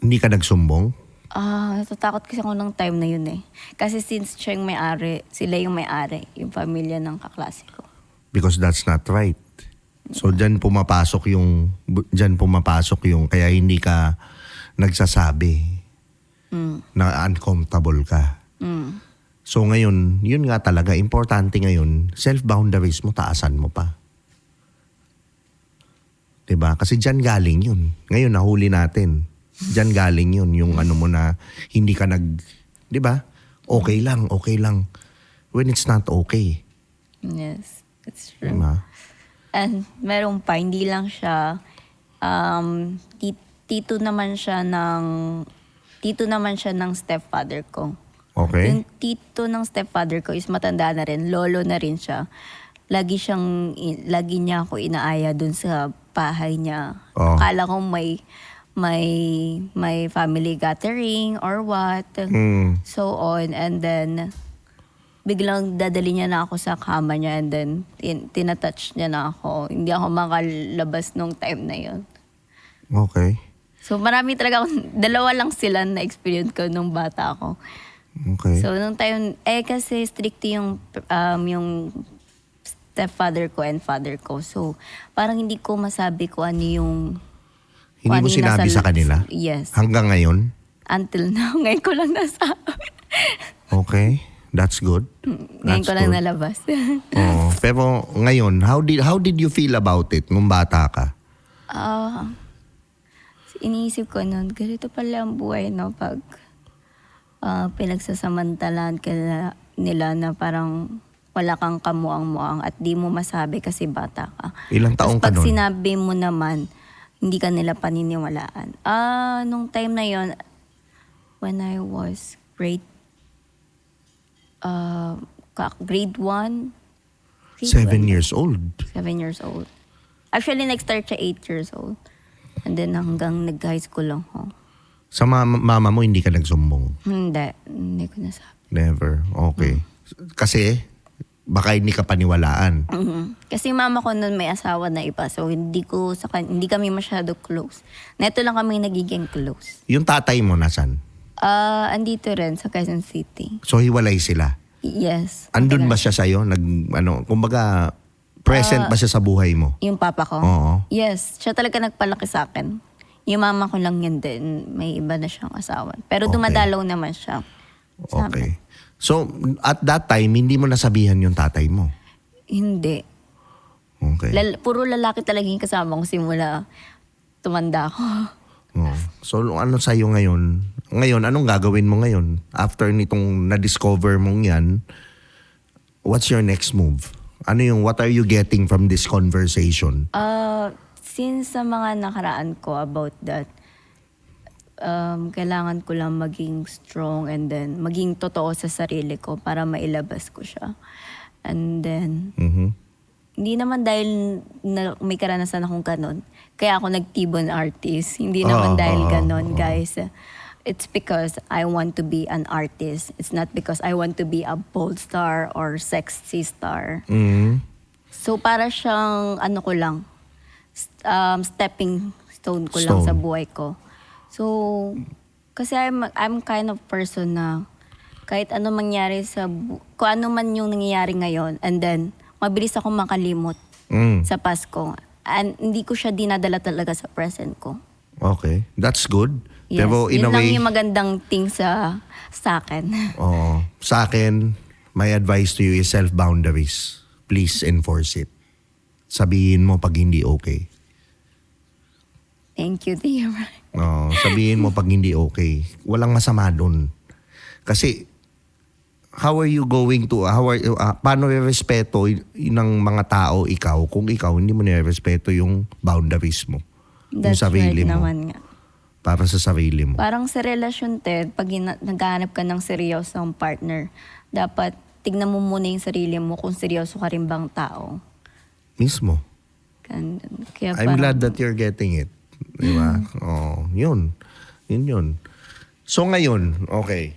Hindi ka nagsumbong? Natatakot kasi ako ng time na yun eh. Kasi since siya yung may-ari, sila yung may-ari, yung pamilya ng kaklase ko. Because that's not right. So, dyan pumapasok yung, kaya hindi ka nagsasabi na uncomfortable ka. So, ngayon, yun nga talaga, importante ngayon, self-boundaries mo, taasan mo pa. 'Di ba? Kasi dyan galing yun. Ngayon, nahuli natin. Dyan galing yun, yung ano mo na hindi ka 'di ba? Okay lang. When it's not okay. Yes, it's true. Diba? And meron pa, hindi lang siya, tito naman siya ng stepfather ko. Okay. Yung tito ng stepfather ko is matanda na rin, lolo na rin siya. Lagi niya ako inaaya dun sa bahay niya. Oh. Akala ko may family gathering or what. So on. And then, biglang dadali niya na ako sa kama niya and then tinatouch niya na ako. Hindi ako makalabas nung time na yon. Okay. So marami talaga dalawa lang sila na experience ko nung bata ako. Okay. So nung time, kasi strict yung stepfather ko and father ko. So parang hindi ko masabi ko ano yung... Hindi mo sinabi sa kanila? Yes. Hanggang ngayon? Until now. Ngayon ko lang nasabi. Okay. That's good. Ngayon ko lang nalabas. Oo. Pero ngayon, how did you feel about it nung bata ka? Iniisip ko nun, ganito pala ang buhay, no? Pag pinagsasamantalaan ka nila na parang wala kang kamuang-muang at di mo masabi kasi bata ka. Ilang taong ka Pag nun? sinabi mo naman, hindi ka nila paniniwalaan. Nung time na yon, when I was grade 1. 7 years old. 7 years old. Actually, nag-start siya 8 years old. And then hanggang nag-high school lang ako. Sa mama mo, hindi ka nagsumbong? Hindi ko nasabi. Never. Okay. Kasi, baka hindi ka paniwalaan. Kasi yung mama ko noon may asawa na iba, so hindi kami masyado close. Neto lang kami nagiging close. Yung tatay mo, nasan? Andito rin sa Quezon City. So, hiwalay sila? Yes. Andun ba siya sa'yo? Kumbaga, present ba siya sa buhay mo? Yung papa ko? Oo. Yes. Siya talaga nagpalaki sa akin. Yung mama ko lang yun din. May iba na siyang asawa. Pero Okay. dumadalaw naman siya. Sa amin. Okay. So, at that time, hindi mo nasabihan yung tatay mo? Hindi. Okay. Puro lalaki talaga yung kasama ko simula tumanda ako. Oh. So, ano sa'yo ngayon? Ngayon, anong gagawin mo ngayon? After nitong na-discover mong yan, what's your next move? What are you getting from this conversation? Since sa mga nakaraan ko about that, kailangan ko lang maging strong and then maging totoo sa sarili ko para mailabas ko siya. And then, hindi naman dahil may karanasan akong ganon, kaya ako nag-T-Bone artist. Hindi naman dahil ganon, guys. It's because I want to be an artist. It's not because I want to be a bold star or sexy star. So para siyang ko lang, stepping stone ko lang sa buhay ko. So, kasi I'm kind of person na kahit ano mangyari kung ano man yung nangyayari ngayon, and then mabilis akong makalimot sa past ko. And hindi ko siya dinadala talaga sa present ko. Okay. That's good. Yes. Pero in Yun a way, lang yung magandang thing sa akin. sa akin, my advice to you is self-boundaries. Please enforce it. Sabihin mo pag hindi okay. Thank you, dear. Sabihin mo pag hindi okay. Walang masama dun. Kasi, how are you going to, paano i-respeto ng mga tao ikaw kung ikaw hindi mo nire-respeto yung boundaries mo? That's yung sarili right mo. naman nga. Para sa sarili mo. Parang sa relasyon, Ted, pag naghahanap ka ng seryosong partner, dapat tignan mo muna yung sarili mo kung seryoso ka rin bang tao. Mismo. Kaya I'm glad that you're getting it. Di ba? Yun. Yun. So ngayon, okay.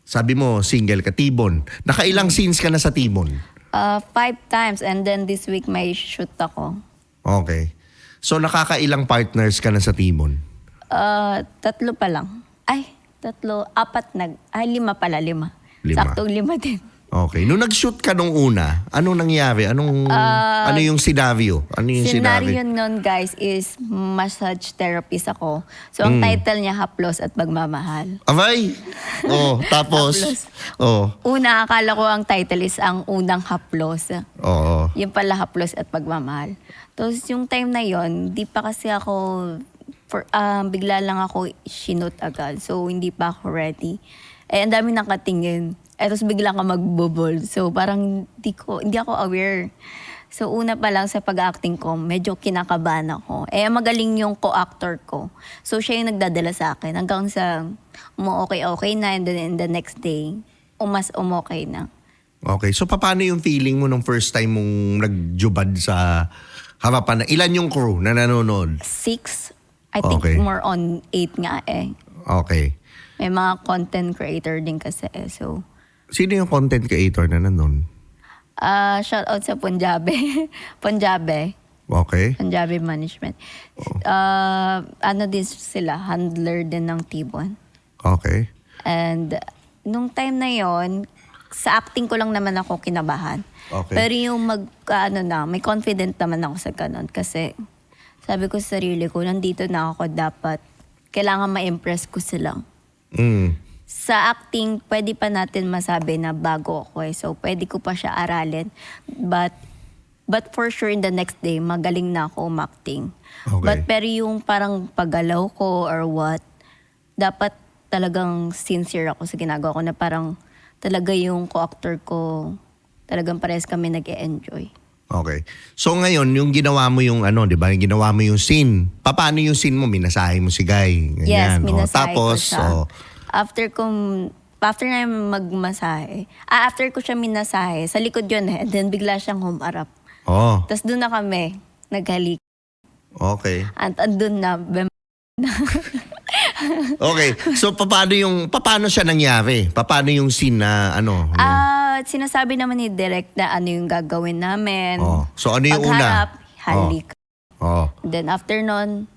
Sabi mo, single ka, T-Bone. Nakailang scenes ka na sa T-Bone? 5 times, and then this week may shoot ako. Okay. So nakakailang partners ka na sa T-Bone? 3 pa lang. 4 5 pala, 5. 5. Saktong 5 din. Okay. Nung nag-shoot ka nung una, anong nangyari? Ano yung scenario? Ano yung Scenario scenario? nun, guys, is massage therapist ako. So, ang title niya, Haplos at Pagmamahal. Abay! Tapos? Haplos. Una, akala ko ang title is ang unang haplos. Yung pala haplos at pagmamahal. Tapos yung time na yon, di pa kasi ako, bigla lang ako sinot agad. So hindi pa ako ready. Ang dami nakatingin. Tapos bigla ka magbubol. So parang hindi ako aware. So una pa lang sa pag-acting ko, medyo kinakabahan ako. Magaling yung co-actor ko. So siya yung nagdadala sa akin hanggang sa okay na, and then in the next day, umokay na. Okay. So paano yung feeling mo nung first time mong nagjubad sa harapan na ilan yung crew na nanonood? 6. I think Okay. more on 8 nga eh. Okay. May mga content creator din kasi eh. So, Sino yung content creator na nanonood? shout out sa Punjabi. Punjabi Management. Din sila, handler din ng T-Bone. Okay. And nung time na yon, sa acting ko lang naman ako kinabahan. Okay. Pero yung may confident naman ako sa ganun. Kasi sabi ko sa sarili ko, nandito na ako, dapat kailangan ma-impress ko sila. Sa acting, pwede pa natin masabi na bago ako eh. So, pwede ko pa siya aralin. But for sure, in the next day, magaling na ako umacting. Okay. Pero yung parang paggalaw ko or what, dapat talagang sincere ako sa ginagawa ko na parang talaga yung co-actor ko, talagang parehas kami nag-e-enjoy. Okay. So ngayon, yung ginawa mo yung di ba? Yung ginawa mo yung scene. Paano yung scene mo? Minasahe mo si Guy. Yes, Ganyan. minasahe ko Tapos, siya. After na magmasahe, after ko siya minasahe, sa likod yun and then bigla siyang humarap. Tapos doon na kami, naghalik. Okay. At andun na, Okay. So paano siya nangyari? Paano yung scene na ano? Sinasabi naman ni Direk na ano yung gagawin namin. So ano yung Pagharap, una? halik. Oh. Then after nun,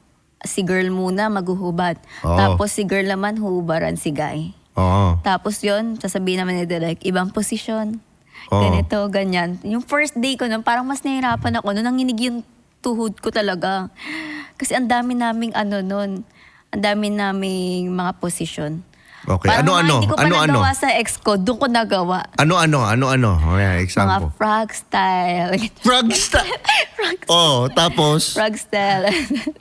si girl muna maghuhubad. Oo. Tapos si girl naman huhubaran si guy. Oo. Tapos yun, sasabihin naman ni Direk, ibang posisyon. Oo. Ganito, ganyan. Yung first day ko nun, parang mas nahirapan ako. Nun nanginig yung tuhod ko talaga. Kasi ang dami naming ang dami naming mga posisyon. Okay. Parang Ano-ano? hindi ko pa Ano-ano? nagawa sa ex ko, doon ko nagawa. Ano-ano? Oh, yeah, Mga example. frog style. Frog style. Tapos? Frog style.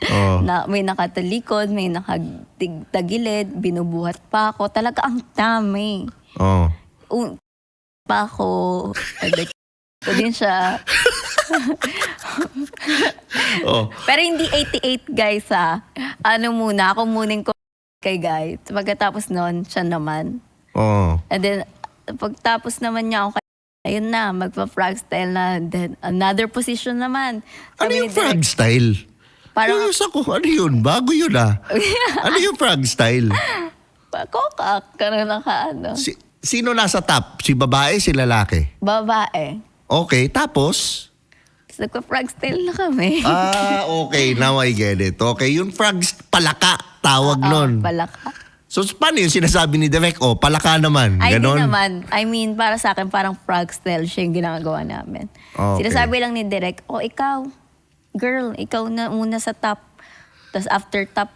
Oh. May nakatalikod, may nakatagilid, binubuhat pa ako. Talaga ang dami. Oh. Pa ako. Ko din siya. Oh. Pero hindi 88 guys ha. Ako muning ko kay guy. Pagkatapos nun, siya naman. Oh. And then, pagtapos naman niya ako, ayun na, magpa-frog style na. Then, another position naman. Ano Sabi yung ni Direk, frog style? Parang, Yung ako, ano yun? Bago yun Ano yung frog style? kokak, ka na nakaano. Sino nasa top? Si babae, si lalaki? Babae. Okay, tapos? Tapos nagpa-frog style na kami. Okay. Now I get it. Okay, yung frog palaka, tawag nun. Palaka. So, paano yung sinasabi ni Direk? Palaka naman. Ay, hindi Ganon? naman. I mean, para sa akin, parang frog style siya yung ginagawa namin. Okay. Sinasabi lang ni Direk, ikaw, girl, ikaw na muna sa top. Tapos after top,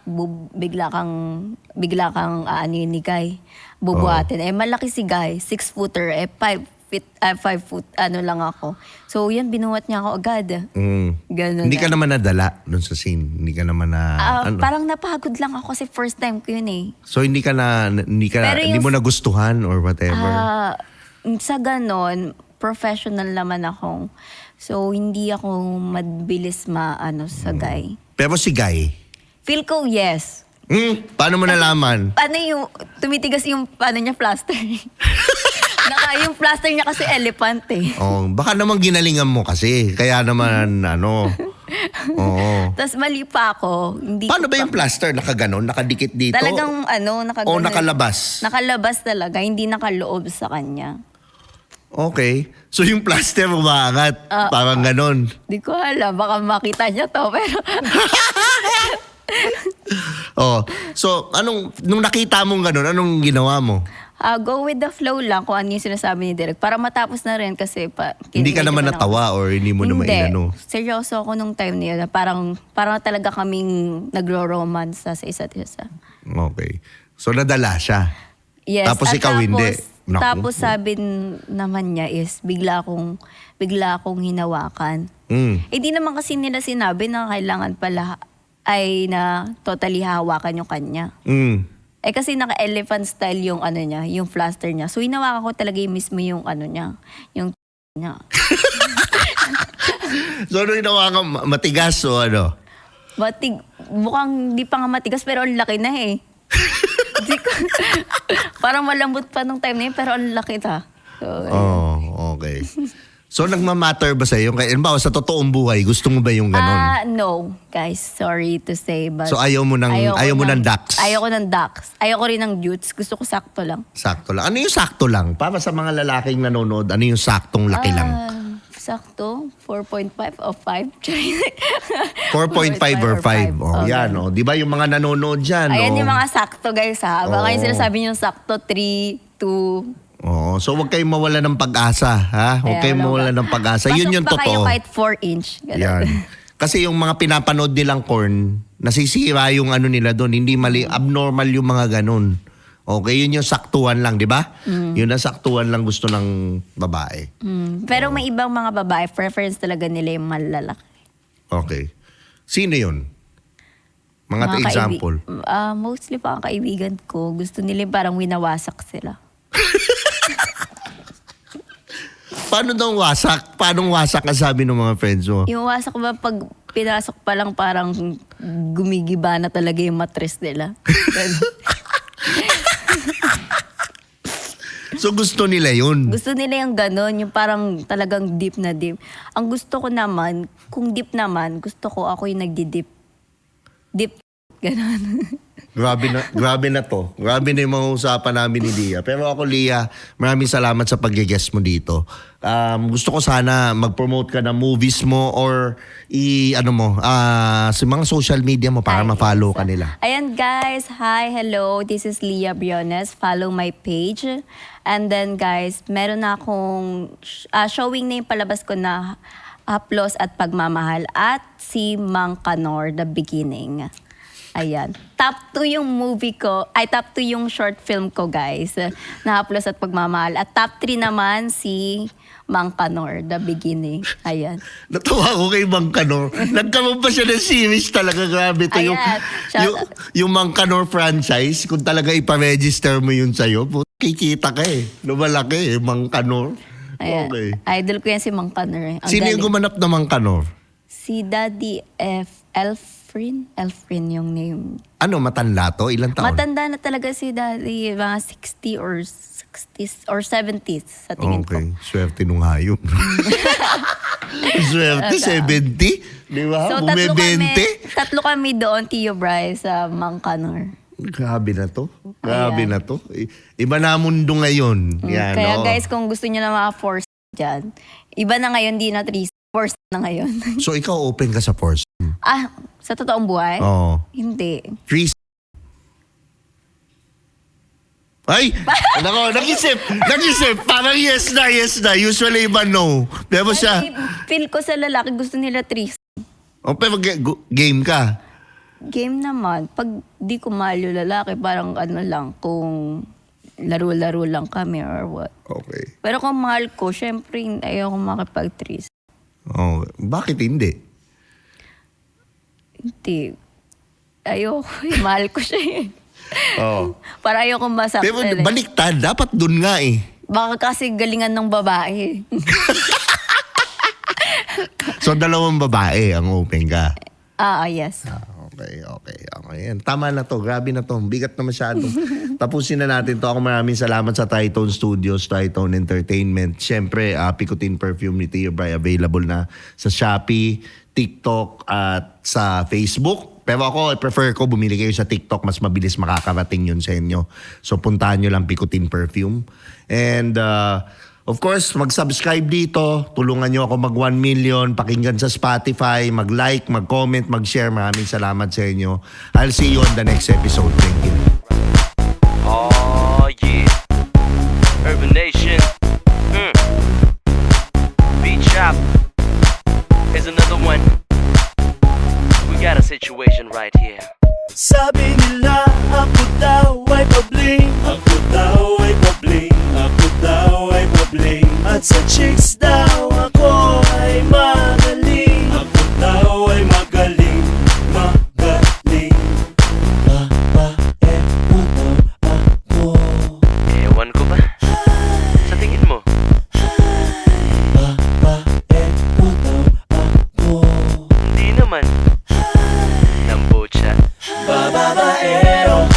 bigla kang ni Guy. Bubuhatin. Malaki si Guy, 6-footer, 5 foot, lang ako. So, yan, binuhat niya ako agad. Ganun Hindi ka naman nadala dun sa scene. Hindi ka naman na... Parang napagod lang ako kasi first time ko yun eh. So, hindi mo nagustuhan or whatever? Sa ganon, professional naman akong. So, hindi ako mabilis sa guy. Pero si Guy? Feel ko, yes. Paano mo nalaman? Tumitigas yung, plaster. Yung plaster niya kasi elephant eh. Baka naman ginalingan mo kasi. Kaya naman, Oo. Tapos mali pa ako. Paano ba yung plaster? Nakaganon? Nakadikit dito? Talagang nakaganon. O nakalabas? Nakalabas talaga, hindi nakaloob sa kanya. Okay. So yung plaster umaangat. Parang ganon. Di ko alam, baka makita niya to. Pero So, nung nakita mong ganon, anong ginawa mo? go with the flow lang kung ano yung sinasabi ni Direk. Para matapos na rin kasi Hindi ka naman natawa or hindi mo naman inano? Seryoso ako nung time na yun. Parang talaga kaming nagro-romance sa isa't isa. Okay. So nadala siya? Yes. Tapos ikaw hindi? Naku. Tapos sabi naman niya is bigla akong hinawakan. Hindi naman kasi nila sinabi na kailangan pala ay na totally hawakan yung kanya. Kasi naka-elephant style yung niya, yung plaster niya. So hinawakan ko talaga yung mismo yung niya, yung niya. So ano hinawakan? Matigas o ano? Mukhang di pa nga matigas pero ang laki na eh. Parang malambot pa nung time na yun pero ang laki ta. So, okay. So nagmamatter ba sa'yo? Sa totoong buhay, gusto mo ba yung ganon? No, guys. Sorry to say. But So ayaw mo ng ducks? Ayoko ng ducks. Ayoko rin ng dudes. Gusto ko sakto lang. Sakto lang. Ano yung sakto lang? Para sa mga lalaking nanonood, ano yung saktong laki lang? Sakto. 4.5 o 5. 4.5 or 5. Yan. Di ba yung mga nanonood dyan? Ayan yung mga sakto, guys ha. Baka yung sinasabi nyo sakto, 3, 2. So wag kayong mawala ng pag-asa, ha? Huwag kayong mawala ng pag-asa. Yun yung Pasok pa kayo totoo. kahit 4 inch. Ganun. Yan. Kasi yung mga pinapanood nilang corn, nasisira yung nila doon. Hindi mali, abnormal yung mga ganun. Okay, yun yung saktuhan lang, di ba? Yun ang saktuhan lang gusto ng babae. Pero may ibang mga babae, preference talaga nila yung malalaki. Okay. Sino yun? Mga example. Mostly pa ang kaibigan ko, gusto nila yung parang winawasak sila. Paano daw wasak? Paano wasak ang sabi ng mga friends mo? Yung wasak ba pag pinasok pa lang parang gumigiba na talaga yung mattress nila. So gusto nila yun? Gusto nila yung ganon, yung parang talagang deep na deep. Ang gusto ko naman, kung deep naman, gusto ko ako yung nagdi-deep. Deep. Ganon. Grabe na to. Grabe na yung mga usapan namin ni Lia. Pero ako, Lia, maraming salamat sa pag-guest mo dito. Gusto ko sana mag-promote ka ng movies mo or sa mga social media mo para ma-follow ka nila. Ayan guys, hi, hello. This is Lia Briones. Follow my page. And then guys, meron na akong showing na yung palabas ko na Haplos at Pagmamahal at si Mang Kanor, The Beginning. Ayan. Top 2 yung movie ko, top 2 yung short film ko guys, na Haplos at Pagmamahal. At top 3 naman si Mang Kanor, The Beginning. Ayan. Natawa ko kay Mang Kanor. Nagkaroon pa siya ng series talaga. Grabe ito. Ayan. Yung Mang Kanor franchise, kung talaga ipa-register mo yun sa'yo, kikita ka eh. Lumalaki eh, Mang Kanor. Ayan. Okay. Idol ko yan si Mang Kanor. Ang Sino yung galing. gumanap na Mang Kanor? Si Daddy Elfrin. Elfrin yung name. Ano, matanda to? Ilang taon? Matanda na talaga si Daddy. Mga 60 or 60s or 70s sa tingin ko. Okay. Swerte nung hayop. Swerte, 70? Di ba? So, tatlo kami doon, Tio Bryce, sa Mang Kanor. Grabe na to. Grabe na to. Iba na mundo ngayon. Yan, Kaya no? guys, kung gusto nyo na mga force dyan, iba na ngayon, di na force na ngayon. So, ikaw open ka sa force? Sa totoong buhay? Oo. Hindi. Trees. Ay! Nako, nag-isip. Parang yes na. Usually iba no. Pero siya, Feel ko sa lalaki, gusto nila threes. pero game ka. Game naman. Pag di ko mahal yung lalaki, parang ano lang, kung laro-laro lang kami or what. Okay. Pero kung mahal ko, syempre ayoko makipag-threes. Oh, bakit hindi? Hindi. Ayoko. Mahal ko siya eh. Oh. Para ayoko masaktan Pero eh. baliktad, dapat dun nga eh. Baka kasi galingan ng babae. So, dalawang babae ang open ka. Yes. Okay. Yan. Tama na to. Grabe na to. Bigat na masyado. Tapusin na natin to. Ako maraming salamat sa Tritone Studios, Tritone Entertainment. Siyempre, Picotin Perfume ni Tio Bry available na sa Shopee, TikTok at sa Facebook. Pero ako, prefer ko bumili kayo sa TikTok. Mas mabilis makakarating yun sa inyo. So, puntahan nyo lang Picotin Perfume. And, of course, mag-subscribe dito. Tulungan nyo ako mag 1 million. Pakinggan sa Spotify. Mag-like, mag-comment, mag-share. Maraming salamat sa inyo. I'll see you on the next episode. Thank you. Oh yeah, Urban Nation. Beat Shop. Here's another one. We got a situation right here. Sabi nila ako daw ay pabling. Ako daw ay pabling. Ako daw ay pabling. At sa chicks daw ako ay magaling. Ako daw ay magaling. Magaling. Babae mo daw ako. Ewan ko ba? Sa tingin mo? Babae mo daw ako. Hindi naman. Nambocha. Babaero.